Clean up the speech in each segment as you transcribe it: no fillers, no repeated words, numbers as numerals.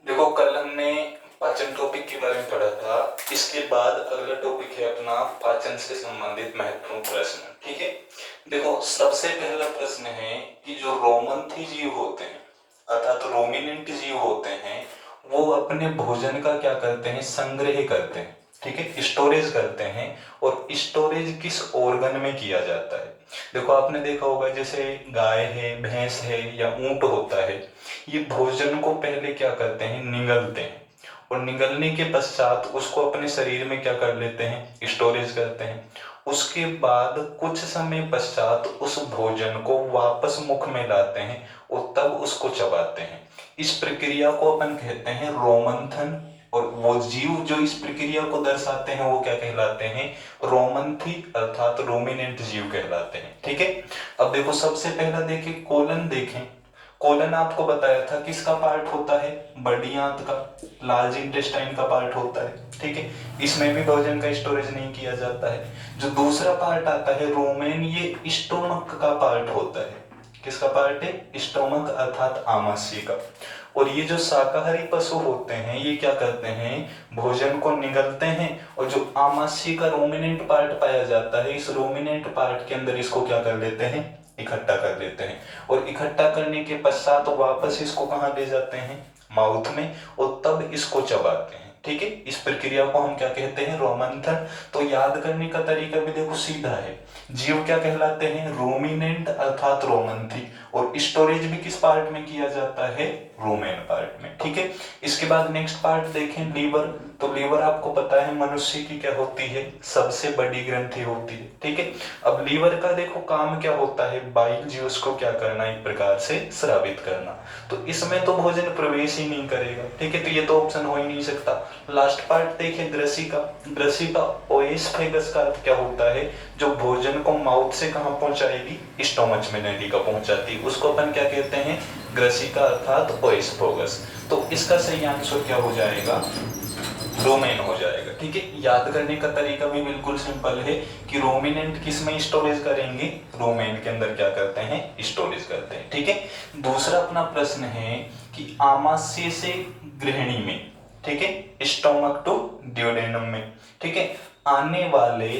देखो, कल हमने पाचन टॉपिक के बारे में पढ़ा था। इसके बाद अगला टॉपिक है अपना पाचन से संबंधित महत्वपूर्ण प्रश्न। ठीक है, देखो सबसे पहला प्रश्न है कि जो रोमंथी जीव होते हैं अर्थात रोमिनेंट जीव होते हैं, वो अपने भोजन का क्या करते हैं, संग्रह करते हैं। ठीक है, स्टोरेज करते हैं। और स्टोरेज किस ऑर्गन में किया जाता है? देखो, आपने देखा होगा जैसे गाय है, भैंस है या ऊंट होता है, ये भोजन को पहले क्या करते हैं, निगलते हैं। और निगलने के पश्चात उसको अपने शरीर में क्या कर लेते हैं, स्टोरेज करते हैं। उसके बाद कुछ समय पश्चात उस भोजन को वापस मुख में लाते हैं और तब उसको चबाते हैं। इस प्रक्रिया को अपन कहते हैं रोमंथन। और वो जीव जो इस प्रक्रिया को दर्शाते हैं वो क्या कहलाते हैं, रोमंथी अर्थात रोमिनेंट जीव कहलाते हैं। ठीक है, अब देखो सबसे पहला देखें, कोलन देखें। कोलन आपको बताया था किसका पार्ट होता है, बड़ी आंत का, लार्ज इंटेस्टाइन का पार्ट होता है। ठीक है, इसमें भी भोजन का स्टोरेज नहीं किया जाता है। जो दूसरा पार्ट आता है रोमेन, ये स्टोमक का पार्ट होता है। किसका पार्ट है, स्टोमक अर्थात आमाशय का। और ये जो शाकाहारी पशु होते हैं ये क्या करते हैं, भोजन को निगलते हैं। और जो आमाशय का रोमिनेंट पार्ट पाया जाता है, इस रोमिनेंट पार्ट के अंदर इसको क्या कर लेते हैं, इकट्ठा कर लेते हैं। और इकट्ठा करने के पश्चात वापस इसको कहाँ ले जाते हैं, माउथ में, और तब इसको चबाते हैं। ठीक है, इस प्रक्रिया को हम क्या कहते हैं, रोमंथन। तो याद करने का तरीका भी देखो सीधा है। जीव क्या कहलाते हैं, रोमिनेंट अर्थात रोमंथी। और स्टोरेज भी किस पार्ट में किया जाता है, रोमेन पार्ट में। ठीक है, इसके बाद नेक्स्ट पार्ट देखें, लीवर। तो लीवर आपको पता है मनुष्य की क्या होती है, सबसे बड़ी ग्रंथि होती है। ठीक है, अब लीवर का देखो काम क्या होता है, बाइल ज्यूस को क्या करना, एक प्रकार से स्रावित करना। तो इसमें तो भोजन प्रवेश ही नहीं करेगा। ठीक है, तो ये तो ऑप्शन हो ही नहीं सकता। लास्ट पार्ट देखें, ग्रसिका। ग्रसिका ओएसफेगस का अर्थ क्या होता है, जो भोजन को माउथ से कहाँ पहुंचाएगी, स्टोमच में नलिका पहुंचाती, उसको अपन क्या कहते हैं, ग्रसिका अर्थात ओएसफेगस। तो इसका सही आंसर क्या हो जाएगा, रोमेन हो जाएगा। ठीक है, याद करने का तरीका भी बिल्कुल सिंपल है कि रोमिनेंट किस में स्टोरेज करेंगे, रोमेन के अंदर क्या करते हैं, स्टोरेज करते हैं। ठीक है, दूसरा अपना प्रश्न है कि आमाशय से गृहिणी में, ठीक है, स्टोमक टू ड्यूडेनम में, ठीक है, आने वाले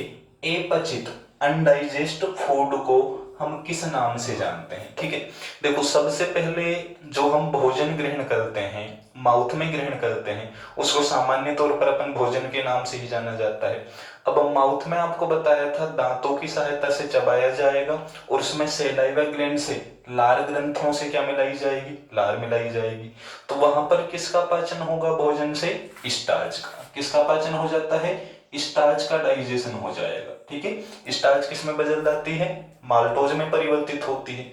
अपचित अनडाइजेस्ट फूड को हम किस नाम से जानते हैं? ठीक है, देखो सबसे पहले जो हम भोजन ग्रहण करते हैं, माउथ में ग्रहण करते हैं, उसको सामान्य तौर पर अपन भोजन के नाम से ही जाना जाता है। अब माउथ में आपको बताया था दांतों की सहायता से चबाया जाएगा और उसमें सेलाइवा ग्लैंड से, लार ग्रंथियों से क्या मिलाई जाएगी, लार मिलाई जाएगी। तो वहां पर किसका पाचन होगा, भोजन से स्टार्च का। किसका पाचन हो जाता है, स्टार्च का डाइजेशन हो जाएगा। ठीक है, स्टार्च किस में बदल जाती है, माल्टोज में परिवर्तित होती है।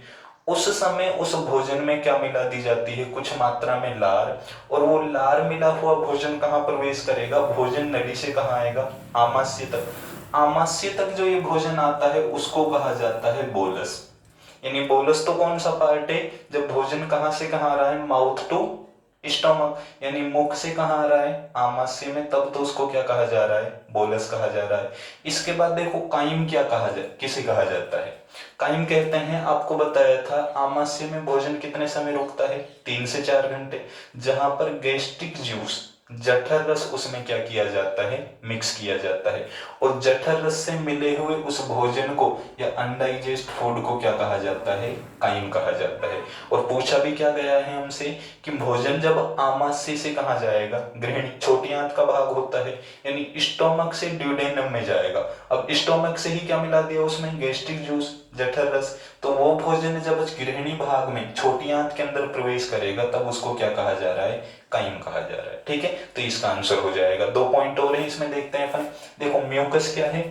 उस समय उस भोजन में क्या मिला दी जाती है, कुछ मात्रा में लार। और वो लार मिला हुआ भोजन कहाँ प्रवेश करेगा, भोजन नली से कहाँ आएगा, आमाशय तक। आमाशय तक जो ये भोजन आता है उसको कहा जाता है बोलस। यानी बोलस तो कौन सा पार्ट है, जब भोजन कहाँ से कहाँ आ रहा है, माउथ टू स्टोमक, यानी मुख से कहाँ आ रहा है, आमाशय में, तब तो उसको क्या कहा जा रहा है, बोलस कहा जा रहा है। इसके बाद देखो काइम क्या कहा जाए, किसे कहा जाता है, काइम कहते हैं, आपको बताया था आमाशय में भोजन कितने समय रुकता है, 3 से 4 घंटे। जहां पर गैस्ट्रिक जूस, जठर रस, उसमें क्या किया जाता है, मिक्स किया जाता है। और जठर रस से मिले हुए उस भोजन को या अनडाइजेस्ट फूड को क्या कहा जाता है, काइम कहा जाता है। और पूछा भी क्या गया है हमसे कि भोजन जब आमाशय से कहाँ जाएगा, गृहिणी, छोटी आंत का भाग होता है, यानी स्टोमक से ड्यूडेनम में जाएगा। अब स्टोमक से ही क्या मिला दिया उसमें, गैस्ट्रिक जूस, जठर रस। तो वो भोजन जब गृहिणी भाग में, छोटी आंत के अंदर प्रवेश करेगा, तब उसको क्या कहा जा रहा है, काइम कहा जा रहा है। ठीक है, तो इसका आंसर हो जाएगा। 2 पॉइंट और है इसमें, देखते हैं अपन। देखो म्यूकस क्या है,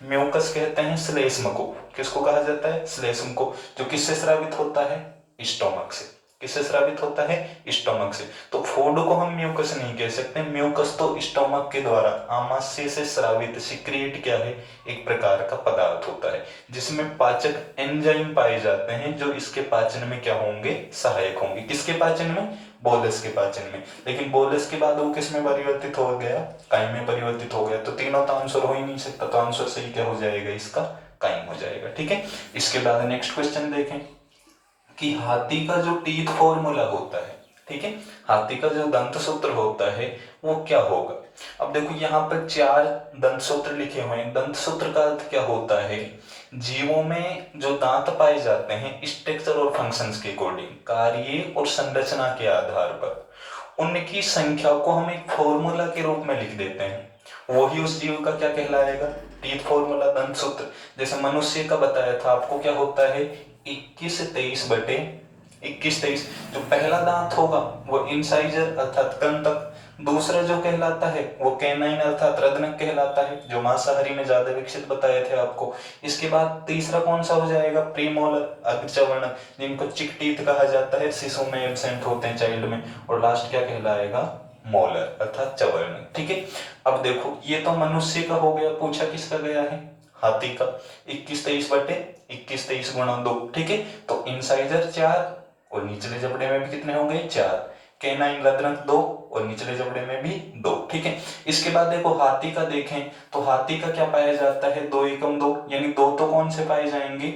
म्यूकस कहते हैं श्लेष्म को। किसको कहा जाता है, श्लेष्म को, जो किससे स्रावित होता है, स्टोमक से। किससे स्रावित होता है, स्टोमक से। तो फूड को हम म्यूकस नहीं कह सकते, म्यूकस तो स्टोमक के द्वारा आमाशय से स्रावित सिक्रिएट क्या है, एक प्रकार का पदार्थ होता है, जिसमें पाचक एंजाइम पाए जाते हैं जो इसके पाचन में क्या होंगे, सहायक होंगे। किसके पाचन में, बोलस के पाचन में। लेकिन बोलस के बाद वो किस में परिवर्तित हो गया, काइम में परिवर्तित हो गया। तो तीनों तो आंसर हो ही नहीं सकता, तो आंसर सही क्या हो जाएगा इसका, काइम हो जाएगा। ठीक है, इसके बाद नेक्स्ट क्वेश्चन देखें कि हाथी का जो टीथ फॉर्मूला होता है, ठीक है। हाथी का जो दंत सूत्र होता है वो क्या होगा। अब देखो यहाँ पर 4 दंत सूत्र लिखे हुए हैं। दंत सूत्र का अर्थ क्या होता है, जीवों में जो दांत पाए जाते हैं स्ट्रक्चर और फंक्शंस के अकॉर्डिंग, कार्य और संरचना के आधार पर उनकी संख्या को हम एक फॉर्मूला के रूप में लिख देते हैं। वही उस जीव का क्या कहलाएगा, टीथ फॉर्मूला, दंत सूत्र। जैसे मनुष्य का बताया था आपको, क्या होता है 21-23 जो पहला दांत होगा वो इंसाइजर अर्थात कृंतक, दूसरा जो कहलाता है वो कैनाइन अर्थात रदनक कहलाता है, जो मांसाहारी में ज्यादा विकसित बताए थे आपको। इसके बाद तीसरा कौन सा हो जाएगा, प्रीमोलर अग्रचवर्णक, जिनको चिक टीथ कहा जाता है, शिशु में एब्सेंट होते हैं चाइल्ड में। और लास्ट क्या कहलाएगा, मोलर अर्थात चवर्णक। ठीक है। अब देखो ये तो मनुष्य का हो गया, पूछा किसका गया है, हाथी का। 21-23 गुणा 2। ठीक है। तो इंसाइजर 4 और निचले जबड़े में भी कितने होंगे, 4। कैनाइन रदनक 2 और निचले जबड़े में भी 2। ठीक है। इसके बाद देखो हाथी का देखें तो हाथी का क्या पाया जाता है, 2 एकम 2, यानी 2 तो कौन से पाए जाएंगे,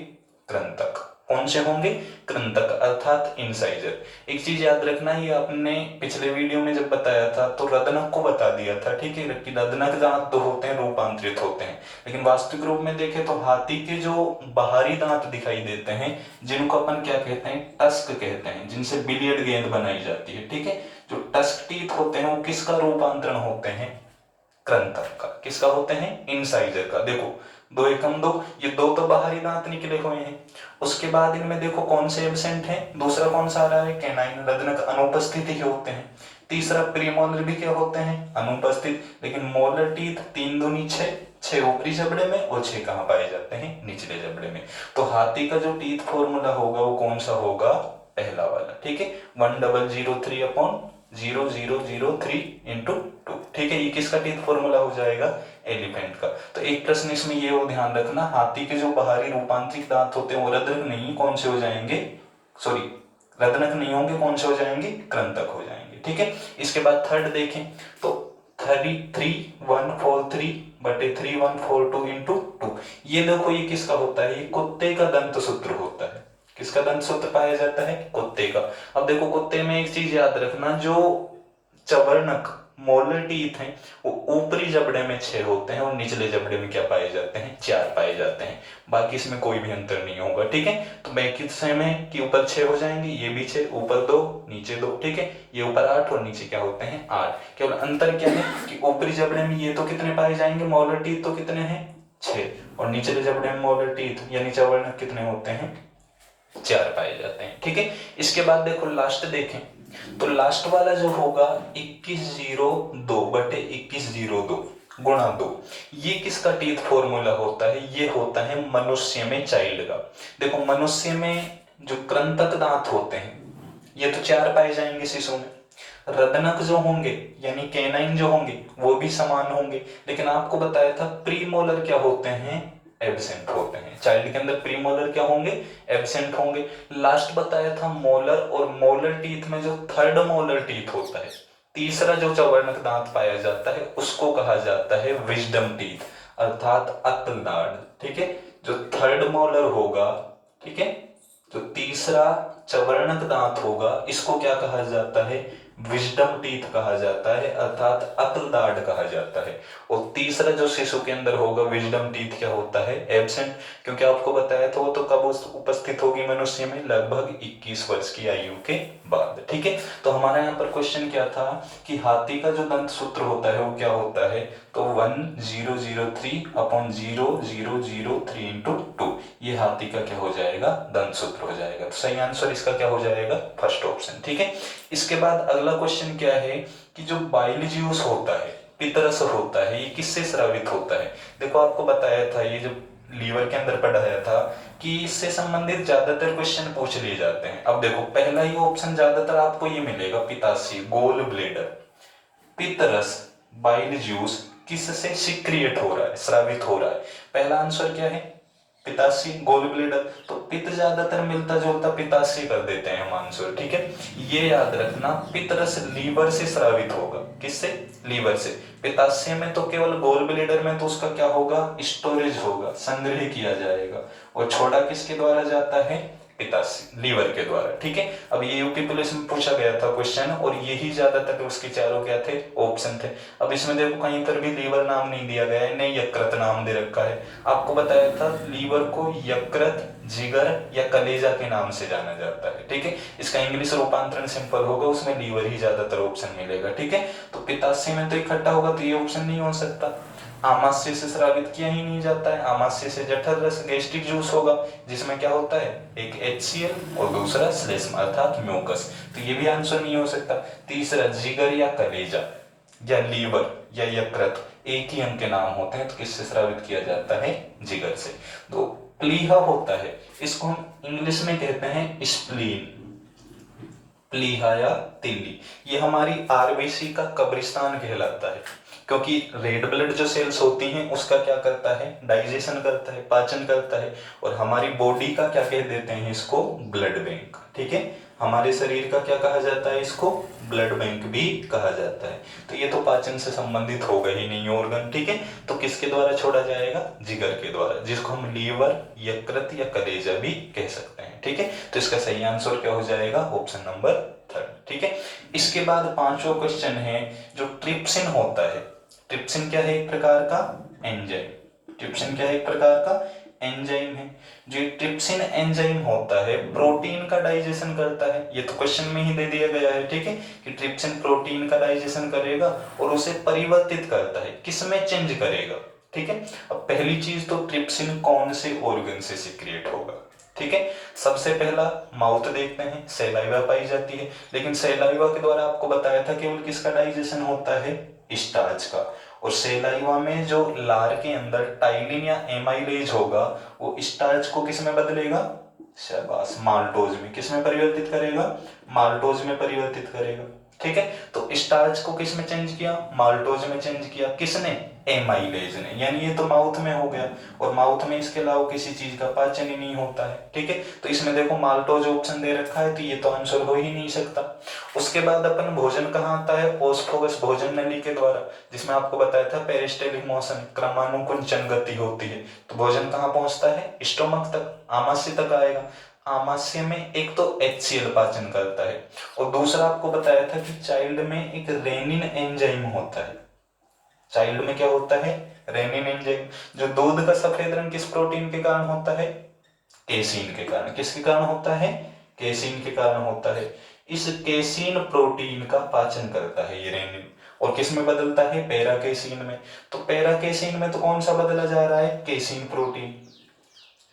कृंतक। कौन से होंगे, कृंतक अर्थात इंसाइजर। एक चीज याद रखना, ये आपने पिछले वीडियो में जब बताया था तो रदनक को बता दिया था, ठीक है, कि रदनक दांत तो होते हैं रूपांतरित होते हैं, लेकिन वास्तविक रूप में देखें तो हाथी के जो बाहरी दांत दिखाई देते हैं जिनको अपन क्या कहते हैं, टस्क कहते हैं, जिनसे बिलियर्ड गेंद बनाई जाती है। ठीक है। जो टस्क टीथ होते हैं वो किसका रूपांतरण होते हैं, कृंतक का। किसका होते हैं, इंसाइजर का। देखो 2 एकम 2, ये 2 तो बाहरी दांत निकले हुए हैं। उसके बाद इनमें देखो कौन से एब्सेंट है, दूसरा कौन सा आ रहा है, कैनाइन रदनक अनुपस्थित ही होते हैं। तीसरा प्रीमोलर भी क्या होते हैं, अनुपस्थित। लेकिन मोलर टीथ 3 दूनी 6, 6 ऊपरी जबड़े में और 6 कहाँ पाए जाते हैं, निचले जबड़े में। तो हाथी का जो टीथ फॉर्मूला होगा वो कौन सा होगा, पहला वाला। ठीक है। 1003/0003 इंटू 2। ठीक है। ये किसका टीथ फॉर्मूला हो जाएगा, एलिफेंट का। तो एक प्रश्न इसमें ये हो ध्यान रखना, हाथी के जो बाहरी रूपांतरिक दांत होते हैं वो रदनक नहीं, कौन से हो जाएंगे, सॉरी रदनक नहीं होंगे, कौन से हो जाएंगे, कृंतक हो जाएंगे। ठीक है। इसके बाद थर्ड देखें तो 3143/3142 इंटू 2। ये देखो ये किसका होता है, ये कुत्ते का दंत सूत्र होता है। किसका दंत सूत्र पाया जाता है, कुत्ते का। अब देखो कुत्ते में एक चीज याद रखना, जो चवर्णक मोलर टीथ हैं वो ऊपरी जबड़े में 6 होते हैं और निचले जबड़े में क्या पाए जाते हैं, 4 पाए जाते हैं। बाकी इसमें कोई भी अंतर नहीं होगा। ठीक है। तो मैं किस सेम है कि ऊपर 6 हो जाएंगे, ये भी 6, ऊपर 2 नीचे 2। ठीक है। ये ऊपर 8 और नीचे क्या होते हैं, 8। केवल अंतर क्या है कि ऊपरी जबड़े में ये तो कितने पाए जाएंगे, मोलर टीथ तो कितने हैं, 6, और निचले जबड़े में मोलर टीथ यानी चवर्णक कितने होते हैं, 4 पाए जाते हैं। ठीक है। इसके बाद देखो लास्ट देखें तो लास्ट वाला जो होगा 2102/2102 गुणा 2, ये किसका टीथ फॉर्मूला होता है, ये होता है मनुष्य में चाइल्ड का। देखो मनुष्य में जो कृंतक दांत होते हैं ये तो 4 पाए जाएंगे शिशु में। रदनक जो होंगे यानी कैनाइन जो होंगे वो भी समान होंगे, लेकिन आपको बताया था प्रीमोलर क्या होते हैं, एब्सेंट होते हैं। चाइल्ड के अंदर प्रीमोलर क्या होंगे, एब्सेंट होंगे। लास्ट बताया था मोलर, और मोलर टीथ में जो थर्ड मोलर टीथ होता है, तीसरा जो चवर्णक दांत पाया जाता है उसको कहा जाता है विजडम टीथ अर्थात अक्ल दाढ़। ठीक है। जो थर्ड मोलर होगा, ठीक है, जो तीसरा चवर्णक दांत होगा इसको क्या कहा जाता है, विजडम टीथ कहा जाता है अर्थात अक्ल दाढ़ कहा जाता है। और तीसरा जो शिशु के अंदर होगा विजडम टीथ क्या होता है, एब्सेंट, क्योंकि आपको बताया था वो तो कब उपस्थित होगी मनुष्य में, लगभग 21 वर्ष की आयु के बाद। ठीक है। तो हमारा यहाँ पर क्वेश्चन क्या था कि हाथी का जो दंत सूत्र होता है वो क्या होता है, तो 1003/0003 इंटू 2, ये हाथी का क्या हो जाएगा, दंत सूत्र हो जाएगा। तो सही आंसर इसका क्या हो जाएगा, फर्स्ट ऑप्शन। ठीक है। इसके बाद अगला क्वेश्चन क्या है कि जो बाइल ज्यूस होता है, पितरस होता है, ये किससे स्रावित होता है। देखो आपको बताया था ये जब लीवर के अंदर पढ़ाया था कि इससे संबंधित ज्यादातर क्वेश्चन पूछ लिए जाते हैं। अब देखो पहला ही ऑप्शन ज्यादातर आपको ये मिलेगा, पिताशय गोल ब्लेडर, पितरस, बाइल ज्यूस किससे सिक्रिएट हो रहा है, स्रावित हो रहा है। पहला आंसर क्या है, पिताशय गोल ब्लेडर। तो पित्त ज्यादातर मिलता जुलता पिताशय कर देते हैं हम आंसर। ठीक है। ये याद रखना, पितरस लीवर से स्रावित होगा, किससे, लीवर से। पिताशय में तो केवल गोल ब्लेडर में तो उसका क्या होगा, स्टोरेज होगा, संग्रह किया जाएगा। और छोड़ा किसके द्वारा जाता है, पित्ताशय लीवर के द्वारा। ठीक है, अब ये यूपी पुलिस में पूछा गया था क्वेश्चन और यही ज्यादातर उसके चारों क्या थे, ऑप्शन थे। अब इसमें देखो कहीं पर भी लीवर नाम नहीं दिया गया है, नहीं यकृत नाम दे रखा है। आपको बताया था लीवर को यकृत, जिगर या कलेजा के नाम से जाना जाता है। ठीक है, इसका इंग्लिश रूपांतरण सिंपल होगा, उसमें लीवर ही ज्यादातर ऑप्शन मिलेगा। ठीक है, तो पित्ताशय में तो इकट्ठा होगा तो ये ऑप्शन नहीं हो सकता। आमाशय से स्रावित किया ही नहीं जाता है, आमाशय से जठर रस गैस्ट्रिक जूस होगा, जिसमें क्या होता है, एक HCl और दूसरा श्लेष्म अर्थात म्यूकस, तो ये भी आंसर नहीं हो सकता। तीसरा जिगर या कलेजा या लीवर या यकृत एक ही अंग के नाम होते हैं, तो किससे स्रावित किया जाता है, जिगर से। तो प्लीहा होता है, इसको हम इंग्लिश में कहते हैं स्प्लीन, प्लीहा या तिल्ली। ये हमारी RBC का कब्रिस्तान कहलाता है, क्योंकि रेड ब्लड जो सेल्स होती हैं उसका क्या करता है, डाइजेशन करता है, पाचन करता है, और हमारी बॉडी का क्या कह देते हैं इसको, ब्लड बैंक। ठीक है, हमारे शरीर का क्या कहा जाता है, इसको ब्लड बैंक भी कहा जाता है। तो ये तो पाचन से संबंधित होगा ही नहीं ऑर्गन। ठीक है, तो किसके द्वारा छोड़ा जाएगा, जिगर के द्वारा, जिसको हम लीवर, यकृत या कलेजा भी कह सकते हैं। ठीक है, तो इसका सही आंसर क्या हो जाएगा, ऑप्शन नंबर 3। ठीक है, इसके बाद पांचवा क्वेश्चन है जो ट्रिप्सिन होता है। ट्रिप्सिन क्या है, एक प्रकार का एंजाइम। ट्रिप्सिन क्या है, एक प्रकार का एंजाइम है। जो ट्रिप्सिन एंजाइम होता है प्रोटीन का डाइजेशन करता है, ये तो क्वेश्चन में ही दे दिया गया है। ठीक है, कि ट्रिप्सिन प्रोटीन का डाइजेशन करेगा और उसे परिवर्तित करता है, किसमें चेंज करेगा। ठीक है, अब पहली चीज तो ट्रिप्सिन कौन से ऑर्गन से सीक्रेट होगा। ठीक है, सबसे पहला माउथ देखते हैं, सैलाइवा पाई जाती है, लेकिन सैलाइवा के द्वारा आपको बताया था केवल किसका डाइजेशन होता है, स्टार्च का। और सैलाइवा में जो लार के अंदर टाइलिन या एमाइलेज होगा वो स्टार्च को किस में बदलेगा, शाबाश, माल्टोज में। किस में परिवर्तित करेगा, माल्टोज में परिवर्तित करेगा। ठीक है, तो स्टार्च को किस में चेंज किया, माल्टोज में चेंज किया, किसने, एमाइलेज ने। यानी ये तो माउथ में हो गया, और माउथ में इसके अलावा किसी चीज का पाचन ही नहीं होता है। ठीक है, तो इसमें देखो माल्टोज ऑप्शन दे रखा है, तो ये तो आंसर हो ही नहीं सकता। उसके बाद अपन भोजन कहाँ आता है, ओस्फोगस भोजन नली के द्वारा, जिसमें आपको बताया था पेरिस्टेलिक मोशन, क्रमानुकुंचन गति होती है। तो भोजन कहाँ पहुंचता है, स्टोमक तक, आमाशय तक आएगा। आमाशय में एक तो HCl पाचन करता है, और दूसरा आपको बताया था कि चाइल्ड में एक रेनिन एंजाइम होता है। चाइल्ड में क्या होता है, रेनिन एंजाइम, जो दूध का सफेद रंग किस प्रोटीन के कारण होता है, केसीन के कारण। किसके कारण होता है, केसीन के कारण होता है। इस केसीन प्रोटीन का पाचन करता है ये रेनिन, और किस में बदलता है, पैराकेसीन में। तो पैराकेसीन में तो कौन सा बदला जा रहा है, केसीन प्रोटीन।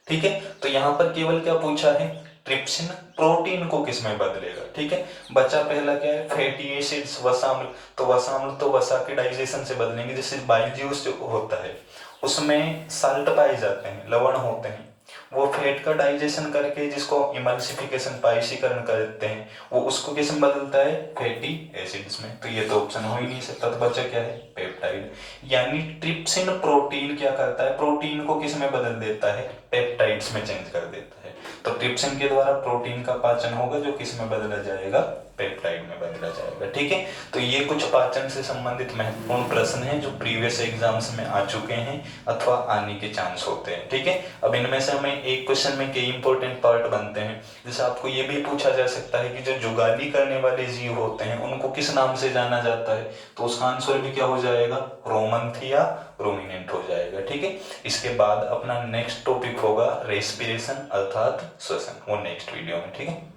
ठीक है, तो यहां पर केवल क्या पूछा है, ट्रिप्सिन प्रोटीन को किस में बदलेगा। ठीक है, बचा पहला क्या है, फैटी एसिड्स, वसाम्ल। तो वसाम्ल तो वसा के डाइजेशन से बदलेंगे, जैसे बाइज्यूस जो होता है उसमें साल्ट पाए जाते हैं, लवण होते हैं, वो फैट का डाइजेशन करके जिसको इमल्सिफिकेशन, पाइसीकरण करते हैं, वो उसको किस में बदलता है, फैटी एसिड्स में। तो ये तो ऑप्शन हो ही नहीं सकता, तो बचा क्या है, पेप्टाइड। यानी ट्रिप्सिन प्रोटीन क्या करता है, प्रोटीन को किस में बदल देता है, पेप्टाइड्स में चेंज कर देता है। तो ट्रिप्सिन के द्वारा प्रोटीन का पाचन होगा, जो किस में बदला जाएगा, पेप्टाइड में बदला जाएगा। ठीक है, तो ये कुछ पाचन से संबंधित महत्वपूर्ण प्रश्न हैं जो प्रीवियस एग्जाम्स में आ चुके हैं अथवा आने के चांस होते हैं। ठीक है, अब इनमें से हमें एक क्वेश्चन में कई इंपॉर्टेंट पार्ट बनते हैं। जैसे आपको ये भी पूछा जा सकता है कि जो जुगाली करने वाले जीव होते हैं उनको किस नाम से जाना जाता है, तो उसका आंसर भी क्या हो जाएगा, रोमन्थ या रूमिनेंट हो जाएगा। ठीक है, इसके बाद अपना नेक्स्ट टॉपिक होगा रेस्पिरेशन अर्थात श्वसन, वो नेक्स्ट वीडियो में। ठीक है।